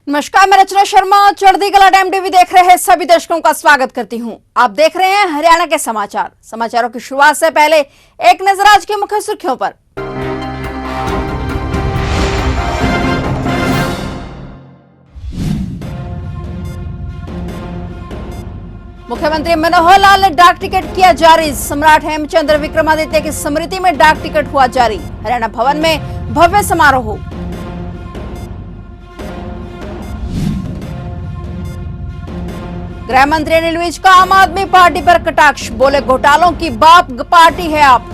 नमस्कार, मैं रचना शर्मा चढ़ती कला टाइम टीवी देख रहे हैं सभी दर्शकों का स्वागत करती हूं। आप देख रहे हैं हरियाणा के समाचारों की शुरुआत से पहले एक नजर आज की मुख्य सुर्खियों पर। मुख्यमंत्री मनोहर लाल ने डाक टिकट किया जारी। सम्राट हेमचंद्र विक्रमादित्य की स्मृति में डाक टिकट हुआ जारी। हरियाणा भवन में भव्य समारोह। गृह मंत्री अनिल विज का आम आदमी पार्टी पर कटाक्ष, बोले घोटालों की बाप पार्टी है आप।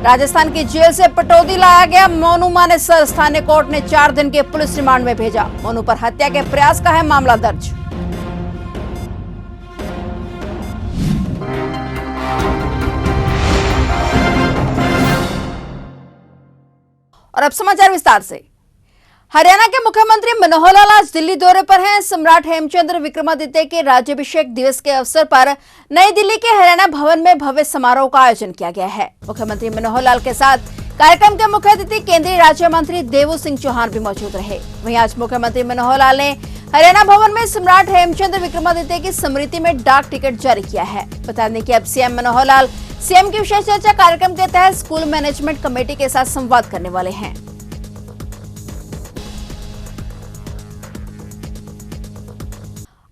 राजस्थान की जेल से पटौदी लाया गया मोनू मानेसर। स्थानीय कोर्ट ने 4 दिन के पुलिस रिमांड में भेजा। मोनू पर हत्या के प्रयास का है मामला दर्ज। और अब समाचार विस्तार से। हरियाणा के मुख्यमंत्री मनोहर लाल आज दिल्ली दौरे पर हैं। सम्राट हेमचंद्र विक्रमादित्य के राज्याभिषेक दिवस के अवसर पर नई दिल्ली के हरियाणा भवन में भव्य समारोह का आयोजन किया गया है। मुख्यमंत्री मनोहर लाल के साथ कार्यक्रम के मुख्य अतिथि केंद्रीय राज्य मंत्री देवू सिंह चौहान भी मौजूद रहे। वहीं आज मुख्यमंत्री मनोहर लाल ने हरियाणा भवन में सम्राट हेमचंद्र विक्रमादित्य की स्मृति में डाक टिकट जारी किया है। बता दें कि अब सीएम मनोहर लाल सीएम की विशेष चर्चा कार्यक्रम के तहत स्कूल मैनेजमेंट कमेटी के साथ संवाद करने वाले हैं।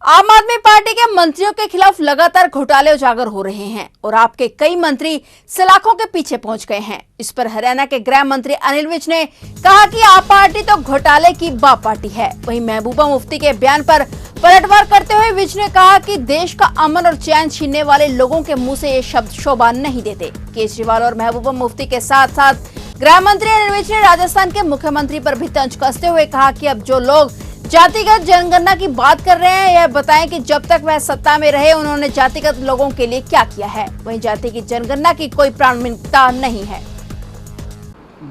आम आदमी पार्टी के मंत्रियों के खिलाफ लगातार घोटाले उजागर हो रहे हैं और आपके कई मंत्री सलाखों के पीछे पहुंच गए हैं। इस पर हरियाणा के गृह मंत्री अनिल विज ने कहा कि आप पार्टी तो घोटाले की बाप पार्टी है। वहीं महबूबा मुफ्ती के बयान पर पलटवार करते हुए विज ने कहा कि देश का अमन और चैन छीनने वाले लोगों के मुंह से ये शब्द शोभा नहीं देते। केजरीवाल और महबूबा मुफ्ती के साथ साथ गृह मंत्री अनिल विज ने राजस्थान के मुख्यमंत्री पर भी तंज कसते हुए कहा कि अब जो लोग जातिगत जनगणना की बात कर रहे हैं, यह बताएं कि जब तक वह सत्ता में रहे उन्होंने जातिगत लोगों के लिए क्या किया है। वहीं जाति की जनगणना की कोई प्राथमिकता नहीं है।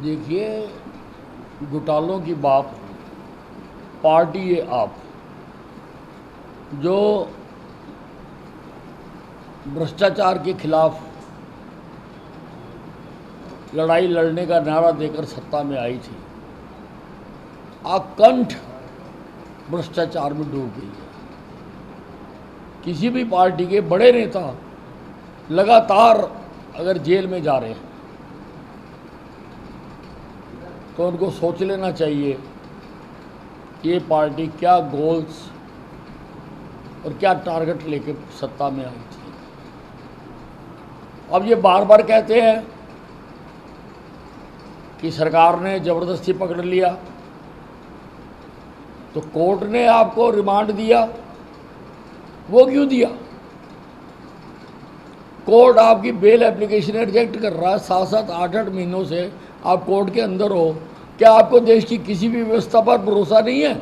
देखिए, घोटालों की बाप पार्टी है आप, जो भ्रष्टाचार के खिलाफ लड़ाई लड़ने का नारा देकर सत्ता में आई थी, आकंठ भ्रष्टाचार में डूब गई है। किसी भी पार्टी के बड़े नेता लगातार अगर जेल में जा रहे हैं तो उनको सोच लेना चाहिए कि ये पार्टी क्या गोल्स और क्या टारगेट लेके सत्ता में आई थी। अब ये बार बार कहते हैं कि सरकार ने ज़बरदस्ती पकड़ लिया, तो कोर्ट ने आपको रिमांड दिया, वो क्यों दिया? कोर्ट आपकी बेल एप्लीकेशन रिजेक्ट कर रहा है। 7-7, 8-8 महीनों से आप कोर्ट के अंदर हो। क्या आपको देश की किसी भी व्यवस्था पर भरोसा नहीं है?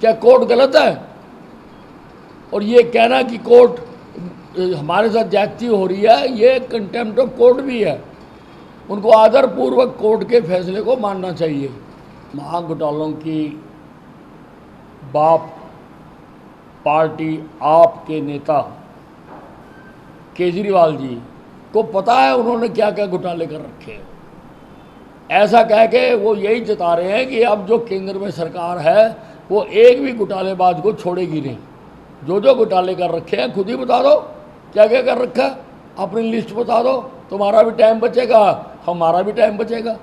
क्या कोर्ट गलत है? और ये कहना कि कोर्ट हमारे साथ ज्यादती हो रही है, ये कंटेम्प्ट ऑफ कोर्ट भी है। उनको आदरपूर्वक कोर्ट के फैसले को मानना चाहिए। महाघोटालों की बाप पार्टी आपके नेता केजरीवाल जी को पता है उन्होंने क्या क्या घोटाले कर रखे हैं। ऐसा कह के वो यही जता रहे हैं कि अब जो केंद्र में सरकार है वो एक भी घोटालेबाज को छोड़ेगी नहीं। जो जो घोटाले कर रखे हैं खुद ही बता दो, क्या क्या कर रखा है, अपनी लिस्ट बता दो। तुम्हारा भी टाइम बचेगा, हमारा भी टाइम बचेगा।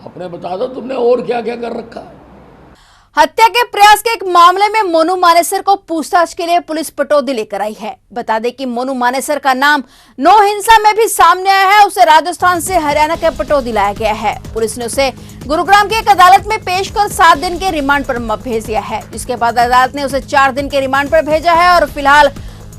अपने बता दो तुमने और क्या क्या कर रखा है। हत्या के प्रयास के एक मामले में मोनू मानेसर को पूछताछ के लिए पुलिस पटौदी लेकर आई है। बता दें कि मोनू मानेसर का नाम नो हिंसा में भी सामने आया है। उसे राजस्थान से हरियाणा के पटौदी लाया गया है। पुलिस ने उसे गुरुग्राम की एक अदालत में पेश कर 7 दिन के रिमांड पर भेज दिया है। इसके बाद अदालत ने उसे 4 दिन के रिमांड पर भेजा है और फिलहाल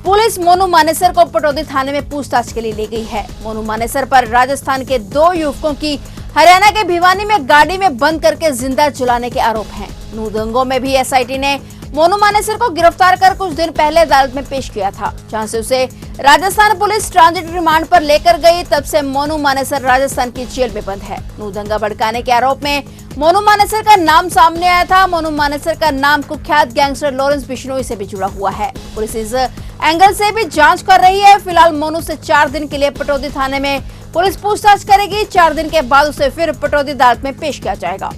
पुलिस मोनू मानेसर को पटौदी थाने में पूछताछ के लिए ले गई है। मोनू मानेसर पर राजस्थान के 2 युवकों की हरियाणा के भिवानी में गाड़ी में बंद करके जिंदा जलाने के आरोप हैं। नू दंगों में भी एसआईटी ने मोनू मानेसर को गिरफ्तार कर कुछ दिन पहले अदालत में पेश किया था, जहां से उसे राजस्थान पुलिस ट्रांजिट रिमांड पर लेकर गई। तब से मोनू मानेसर राजस्थान की जेल में बंद है। नू दंगा भड़काने के आरोप में मोनू मानेसर का नाम सामने आया था। मोनू मानेसर का नाम कुख्यात गैंगस्टर लॉरेंस बिश्नोई से भी जुड़ा हुआ है। पुलिस इस एंगल से भी जांच कर रही है। फिलहाल मोनू से 4 दिन के लिए पटौदी थाने में पुलिस पूछताछ करेगी। 4 दिन के बाद उसे फिर पटौदी अदालत में पेश किया जाएगा।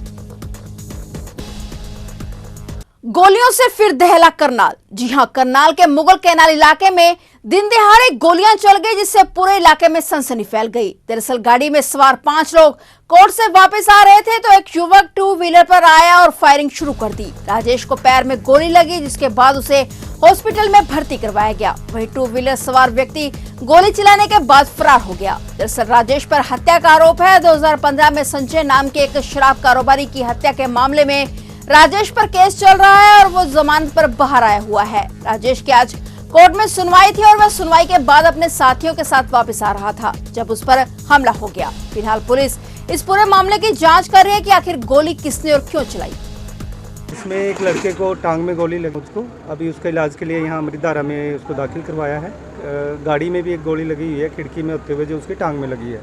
गोलियों से फिर दहला करनाल। जी हां, करनाल के मुगल कैनाल इलाके में दिन दहाड़े गोलियां चल गई, जिससे पूरे इलाके में सनसनी फैल गई। दरअसल गाड़ी में सवार 5 लोग कोर्ट से वापस आ रहे थे तो एक युवक 2 व्हीलर पर आया और फायरिंग शुरू कर दी। राजेश को पैर में गोली लगी, जिसके बाद उसे हॉस्पिटल में भर्ती करवाया गया। वहीं 2 व्हीलर सवार व्यक्ति गोली चलाने के बाद फरार हो गया। दरअसल राजेश पर हत्या का आरोप है। 2015 में संजय नाम के एक शराब कारोबारी की हत्या के मामले में राजेश पर केस चल रहा है और वो जमानत पर बाहर आया हुआ है। राजेश की आज कोर्ट में सुनवाई थी और वह सुनवाई के बाद अपने साथियों के साथ वापस आ रहा था जब उस पर हमला हो गया। फिलहाल पुलिस इस पूरे मामले की जांच कर रही है कि आखिर गोली किसने और क्यों चलाई। इसमें एक लड़के को टांग में गोली लगी, उसको अभी उसके इलाज के लिए यहाँ अमृतधारा में उसको दाखिल करवाया है। गाड़ी में भी एक गोली लगी हुई है, खिड़की में होते हुए जो उसकी टांग में लगी है।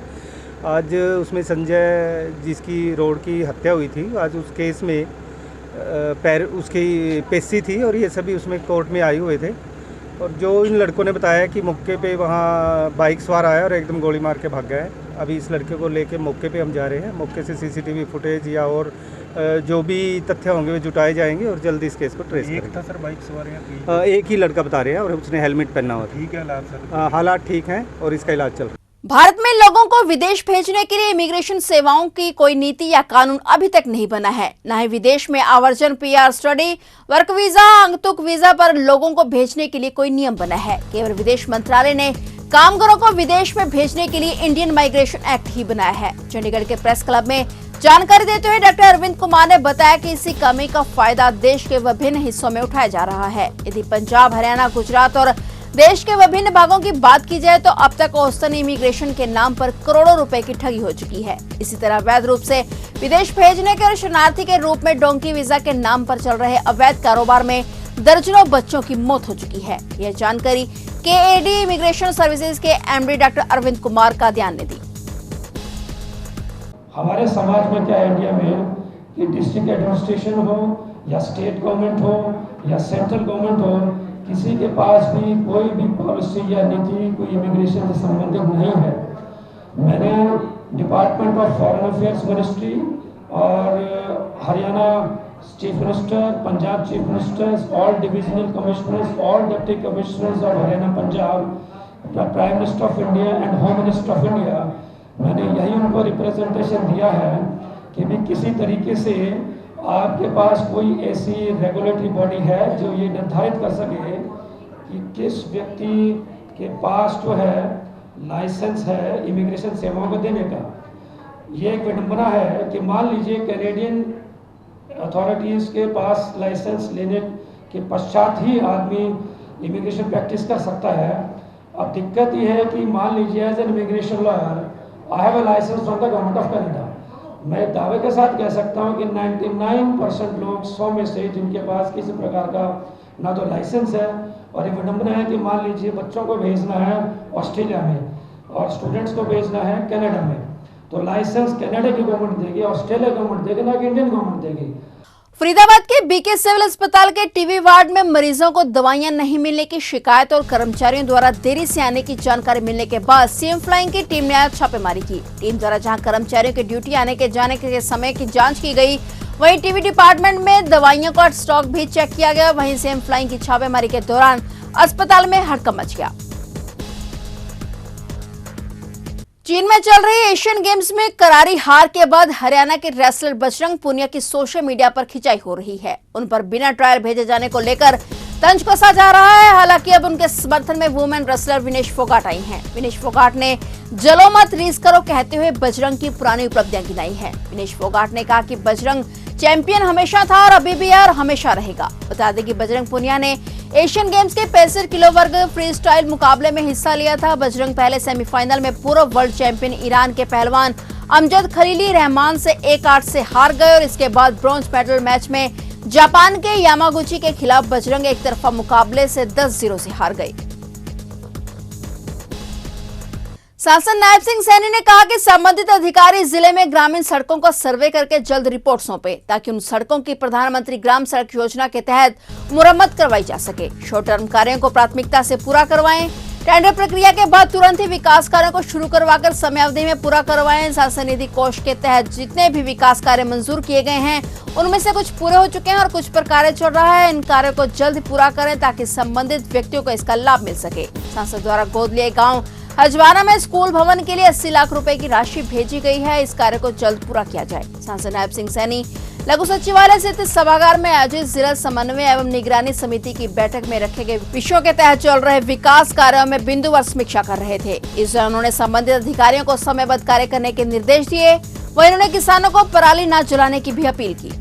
आज उसमें संजय जिसकी रोड की हत्या हुई थी, आज उस केस में पैर उसकी पेशी थी और ये सभी उसमें कोर्ट में आए हुए थे। और जो इन लड़कों ने बताया कि मौके पे वहाँ बाइक सवार आया और एकदम गोली मार के भाग गया है। अभी इस लड़के को लेके मौके पे हम जा रहे हैं। मौके से सीसीटीवी फुटेज या और जो भी तथ्य होंगे वे जुटाए जाएंगे और जल्दी इस केस को ट्रेस करेंगे। एक था सर बाइक सवार एक ही लड़का बता रहे हैं और उसने हेलमेट पहना हुआ था। ठीक है हालात सर? हालात ठीक हैं और इसका इलाज चल रहा है। भारत में लोगों को विदेश भेजने के लिए इमिग्रेशन सेवाओं की कोई नीति या कानून अभी तक नहीं बना है। न ही विदेश में aversion, PR, study, work visa, आगंतुक वीजा पर लोगों को भेजने के लिए कोई नियम बना है। केवल विदेश मंत्रालय ने कामगारों को विदेश में भेजने के लिए इंडियन माइग्रेशन एक्ट ही बनाया है। चंडीगढ़ के प्रेस क्लब में जानकारी देते हुए डॉक्टर अरविंद कुमार ने बताया कि इसी कमी का फायदा देश के विभिन्न हिस्सों में उठाया जा रहा है। यदि पंजाब, हरियाणा, गुजरात और देश के विभिन्न भागों की बात की जाए तो अब तक औसतन इमिग्रेशन के नाम पर करोड़ों रुपए की ठगी हो चुकी है। इसी तरह अवैध रूप से विदेश भेजने के और शरणार्थी के रूप में डोंकी वीजा के नाम पर चल रहे अवैध कारोबार में दर्जनों बच्चों की मौत हो चुकी है। यह जानकारी केएडी इमिग्रेशन सर्विसेज के एमडी डॉक्टर अरविंद कुमार कादियान ने दी। हमारे समाज में क्या है इंडिया में कि डिस्ट्रिक्ट एडमिनिस्ट्रेशन हो या स्टेट गवर्नमेंट हो या सेंट्रल गवर्नमेंट हो, किसी के पास भी कोई भी पॉलिसी या नीति कोई इमिग्रेशन से संबंधित नहीं है। मैंने department of foreign affairs ministry और Haryana chief minister, Punjab chief ministers, all divisional commissioners, all deputy commissioners of Haryana Punjab, prime minister of India and home minister of India, मैंने यही उनको रिप्रेजेंटेशन दिया है कि भी किसी तरीके से आपके पास कोई ऐसी रेगुलेटरी बॉडी है जो ये निर्धारित कर सके कि किस व्यक्ति के पास जो है लाइसेंस है इमिग्रेशन सेवाओं को देने का। ये एक विडंबना है कि मान लीजिए कैनेडियन अथॉरिटीज़ के पास लाइसेंस लेने के पश्चात ही आदमी इमिग्रेशन प्रैक्टिस कर सकता है। अब दिक्कत ये है कि मान लीजिए as an immigration lawyer I have a licence from the government of Canada. मैं दावे के साथ कह सकता हूं कि 99% लोग 100 में से जिनके पास किसी प्रकार का ना तो लाइसेंस है, और ये विडंबना है कि मान लीजिए बच्चों को भेजना है ऑस्ट्रेलिया में और स्टूडेंट्स को भेजना है कनाडा में, तो लाइसेंस कनाडा की गवर्नमेंट देगी, ऑस्ट्रेलिया गवर्नमेंट देगी, ना कि इंडियन गवर्नमेंट देगी। फरीदाबाद के बीके सिविल अस्पताल के टीबी वार्ड में मरीजों को दवाइयां नहीं मिलने की शिकायत और कर्मचारियों द्वारा देरी से आने की जानकारी मिलने के बाद सीएम फ्लाइंग की टीम ने आज छापेमारी की। टीम द्वारा जहां कर्मचारियों की ड्यूटी आने के जाने के समय की जांच की गई, वहीं टीबी डिपार्टमेंट में दवाइयों का स्टॉक भी चेक किया गया। वहीं सीएम फ्लाइंग की छापेमारी के दौरान अस्पताल में हड़कंप मच गया। चीन में चल रही एशियन गेम्स में करारी हार के बाद हरियाणा के रेसलर बजरंग पुनिया की सोशल मीडिया पर खिंचाई हो रही है। उन पर बिना ट्रायल भेजे जाने को लेकर तंज कसा जा रहा है। हालांकि अब उनके समर्थन में वुमेन रेसलर विनेश फोगाट आई हैं। विनेश फोगाट ने जलो मत रीस करो कहते हुए बजरंग की पुरानी उपलब्धियां गिनाई है। विनेश फोगाट ने कहा कि बजरंग चैंपियन हमेशा था और अभी भी और हमेशा रहेगा। बता दें कि बजरंग पुनिया ने एशियन गेम्स के 65 किलो वर्ग फ्री स्टाइल मुकाबले में हिस्सा लिया था। बजरंग पहले सेमीफाइनल में पूर्व वर्ल्ड चैंपियन ईरान के पहलवान अमजद खलीली रहमान से 1-8 से हार गए और इसके बाद ब्रॉन्ज मेडल मैच में जापान के यामागुची के खिलाफ बजरंग एक तरफा मुकाबले से 10-0 से हार गए। सांसद नायब सिंह सैनी ने कहा कि संबंधित अधिकारी जिले में ग्रामीण सड़कों का सर्वे करके जल्द रिपोर्ट सौंपे ताकि उन सड़कों की प्रधानमंत्री ग्राम सड़क योजना के तहत मुरम्मत करवाई जा सके। शॉर्ट टर्म कार्यों को प्राथमिकता से पूरा करवाएं। टेंडर प्रक्रिया के बाद तुरंत ही विकास कार्यों को शुरू करवाकर समयावधि में पूरा करवाएं। शासन निधि कोष के तहत जितने भी विकास कार्य मंजूर किए गए हैं उनमें से कुछ पूरे हो चुके हैं और कुछ पर कार्य चल रहा है। इन कार्यों को जल्द पूरा करें ताकि संबंधित व्यक्तियों को इसका लाभ मिल सके। सांसद द्वारा गोद लिए गाँव हजवाना में स्कूल भवन के लिए 80 लाख रुपए की राशि भेजी गई है। इस कार्य को जल्द पूरा किया जाए। सांसद नायब सिंह सैनी लघु सचिवालय स्थित सभागार में आयोजित जिला समन्वय एवं निगरानी समिति की बैठक में रखे गए विषयों के तहत चल रहे विकास कार्यों में बिंदुवार समीक्षा कर रहे थे। इस दौरान उन्होंने संबंधित अधिकारियों को समयबद्ध कार्य करने के निर्देश दिए। वहीं उन्होंने किसानों को पराली न जलाने की भी अपील की।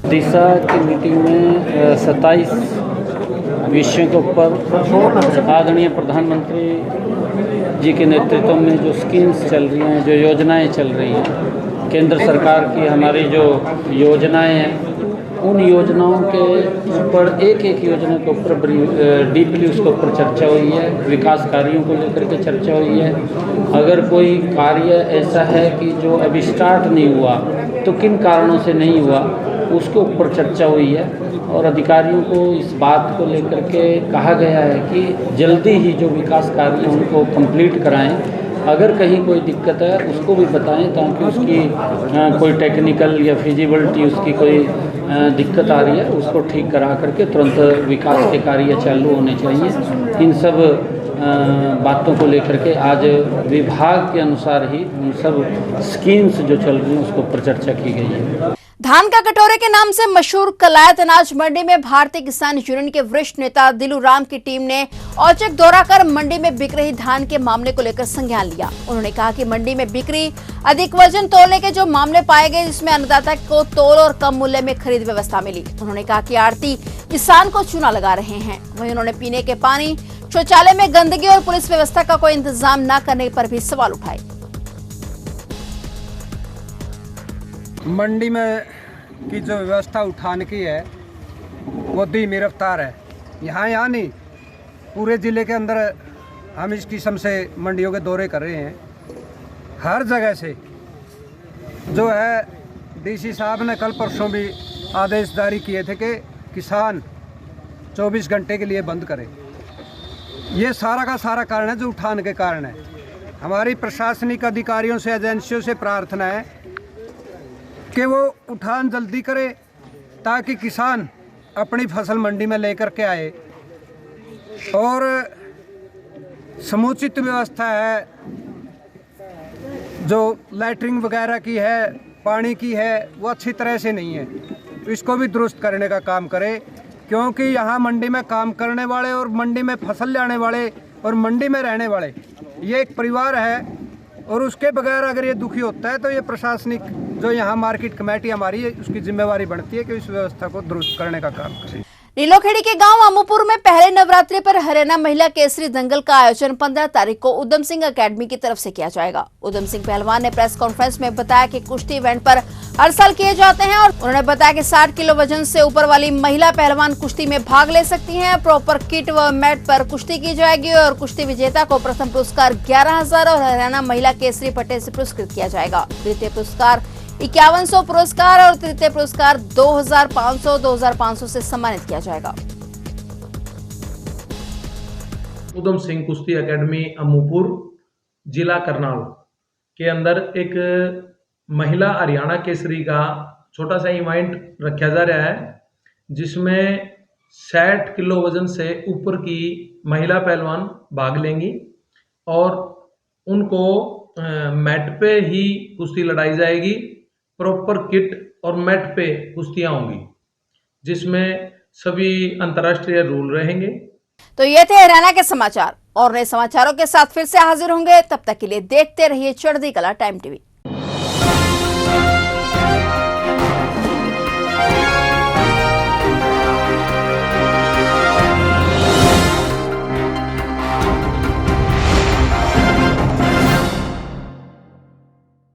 दिशा की मीटिंग में 27 विषयों के ऊपर आदरणीय प्रधानमंत्री जी के नेतृत्व में जो स्कीम्स चल रही हैं, जो योजनाएं चल रही हैं, केंद्र सरकार की हमारी जो योजनाएं हैं, उन योजनाओं के ऊपर एक एक योजना के ऊपर डीपली उसके ऊपर चर्चा हुई है। विकास कार्यों को लेकर के चर्चा हुई है। अगर कोई कार्य ऐसा है कि जो अभी स्टार्ट नहीं हुआ तो किन कारणों से नहीं हुआ, उसके ऊपर चर्चा हुई है। और अधिकारियों को इस बात को लेकर के कहा गया है कि जल्दी ही जो विकास कार्य हैं उनको कंप्लीट कराएं। अगर कहीं कोई दिक्कत है उसको भी बताएं ताकि उसकी कोई टेक्निकल या फिजिबिलिटी उसकी कोई दिक्कत आ रही है उसको ठीक करा करके तुरंत विकास के कार्य चालू होने चाहिए। इन सब बातों को लेकर के आज विभाग के अनुसार ही उन सब स्कीम्स जो चल रही हैं उसके ऊपर चर्चा की गई है। धान का कटोरे के नाम से मशहूर कलायत अनाज मंडी में भारतीय किसान यूनियन के वरिष्ठ नेता दिलू राम की टीम ने औचक दौरा कर मंडी में बिक रही धान के मामले को लेकर संज्ञान लिया। उन्होंने कहा कि मंडी में बिक्री अधिक वजन तोलने के जो मामले पाए गए जिसमें अन्नदाता को तोल और कम मूल्य में खरीद व्यवस्था मिली। उन्होंने कहा कि आड़ती किसान को चूना लगा रहे हैं। वहीं उन्होंने पीने के पानी, शौचालय में गंदगी और पुलिस व्यवस्था का कोई इंतजाम न करने पर भी सवाल उठाए। मंडी में की जो व्यवस्था उठाने की है वो धीमी रफ्तार है। यहाँ नहीं, पूरे ज़िले के अंदर हम इस किस्म से मंडियों के दौरे कर रहे हैं। हर जगह से जो है डीसी साहब ने कल परसों भी आदेश जारी किए थे कि किसान 24 घंटे के लिए बंद करें। ये सारा का सारा कारण है जो उठान के कारण है। हमारी प्रशासनिक अधिकारियों से, एजेंसियों से प्रार्थना है कि वो उठान जल्दी करे ताकि किसान अपनी फसल मंडी में लेकर के आए और समुचित व्यवस्था है जो लैट्रिन वगैरह की है, पानी की है, वो अच्छी तरह से नहीं है। तो इसको भी दुरुस्त करने का काम करे, क्योंकि यहाँ मंडी में काम करने वाले और मंडी में फसल लाने वाले और मंडी में रहने वाले ये एक परिवार है। और उसके बगैर अगर ये दुखी होता है तो ये प्रशासनिक जो यहाँ मार्केट कमेटी हमारी है उसकी जिम्मेवारी बनती है कि इस व्यवस्था को दुरुस्त करने का काम करें। नीलोखेड़ी के गांव अमूपुर में पहले नवरात्रि पर हरियाणा महिला केसरी दंगल का आयोजन 15 तारीख को उधम सिंह अकेडमी की तरफ से किया जाएगा। उधम सिंह पहलवान ने प्रेस कॉन्फ्रेंस में बताया कि कुश्ती इवेंट पर हर साल किए जाते हैं और उन्होंने बताया कि 60 किलो वजन से ऊपर वाली महिला पहलवान कुश्ती में भाग ले सकती हैं। प्रॉपर किट व मैट पर कुश्ती की जाएगी और कुश्ती विजेता को प्रथम पुरस्कार 11,000 और हरियाणा महिला केसरी पट्टे से पुरस्कृत किया जाएगा। द्वितीय पुरस्कार 5100 पुरस्कार और तृतीय पुरस्कार 2500 से सम्मानित किया जाएगा। उधम सिंह कुश्ती एकेडमी अमूपुर जिला करनाल के अंदर एक महिला हरियाणा केसरी का छोटा सा इवेंट रखा जा रहा है, जिसमें 60 किलो वजन से ऊपर की महिला पहलवान भाग लेंगी और उनको मैट पे ही कुश्ती लड़ाई जाएगी। प्रॉपर किट और मैट पे कुश्तियां होंगी, जिसमें सभी अंतर्राष्ट्रीय रूल रहेंगे। तो ये थे हरियाणा के समाचार और नए समाचारों के साथ फिर से हाजिर होंगे। तब तक के लिए देखते रहिए चढ़ती कला टाइम टीवी।